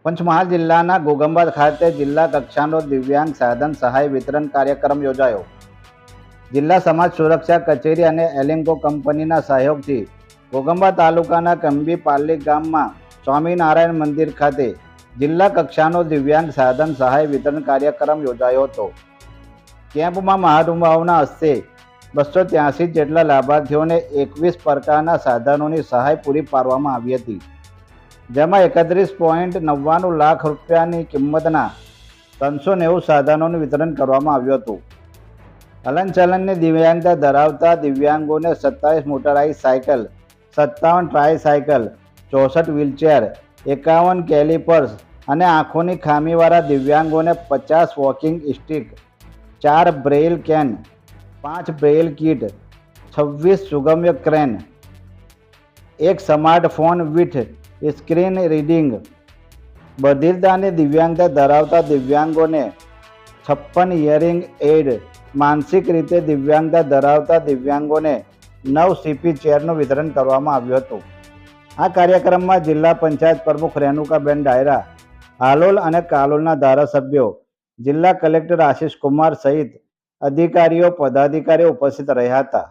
પંચમહાલ જિલ્લાના ઘોગંબા ખાતે જિલ્લા કક્ષાનો દિવ્યાંગ સાધન સહાય વિતરણ કાર્યક્રમ યોજાયો. જિલ્લા સમાજ સુરક્ષા કચેરી અને એલિમ્કો કંપનીના સહયોગથી ઘોગંબા તાલુકાના કંબીપાલી ગામમાં સ્વામિનારાયણ મંદિર ખાતે જિલ્લા કક્ષાનો દિવ્યાંગ સાધન સહાય વિતરણ કાર્યક્રમ યોજાયો હતો. કેમ્પમાં મહાનુભાવોના હસ્તે 283 જેટલા લાભાર્થીઓને 21 પ્રકારના સાધનોની સહાય પૂરી પાડવામાં આવી હતી, જેમાં 31.99 લાખ રૂપિયાની કિંમતના 390 સાધનોનું વિતરણ કરવામાં આવ્યું હતું. હલનચલનની દિવ્યાંગતા ધરાવતા દિવ્યાંગોને 27 motorised cycle, 57 tricycle, 64 wheelchair, 51 calipers અને આંખોની ખામીવાળા દિવ્યાંગોને 50 walking stick, 4 braille cane, 5 braille kit, 26 સુગમ્ય crane, 1 smartphone with screen reading, બધિરતાની દિવ્યાંગતા ધરાવતા દિવ્યાંગોને 56 હિયરિંગ એડ, માનસિક રીતે દિવ્યાંગતા ધરાવતા દિવ્યાંગોને 9 સીપી ચેરનું વિતરણ કરવામાં આવ્યું હતું. આ કાર્યક્રમમાં જિલ્લા પંચાયત પ્રમુખ રેણુકાબેન ડાયરા, હાલોલ અને કાલોલના ધારાસભ્યો, જિલ્લા કલેક્ટર આશિષ કુમાર સહિત અધિકારીઓ પદાધિકારીઓ ઉપસ્થિત રહ્યા હતા.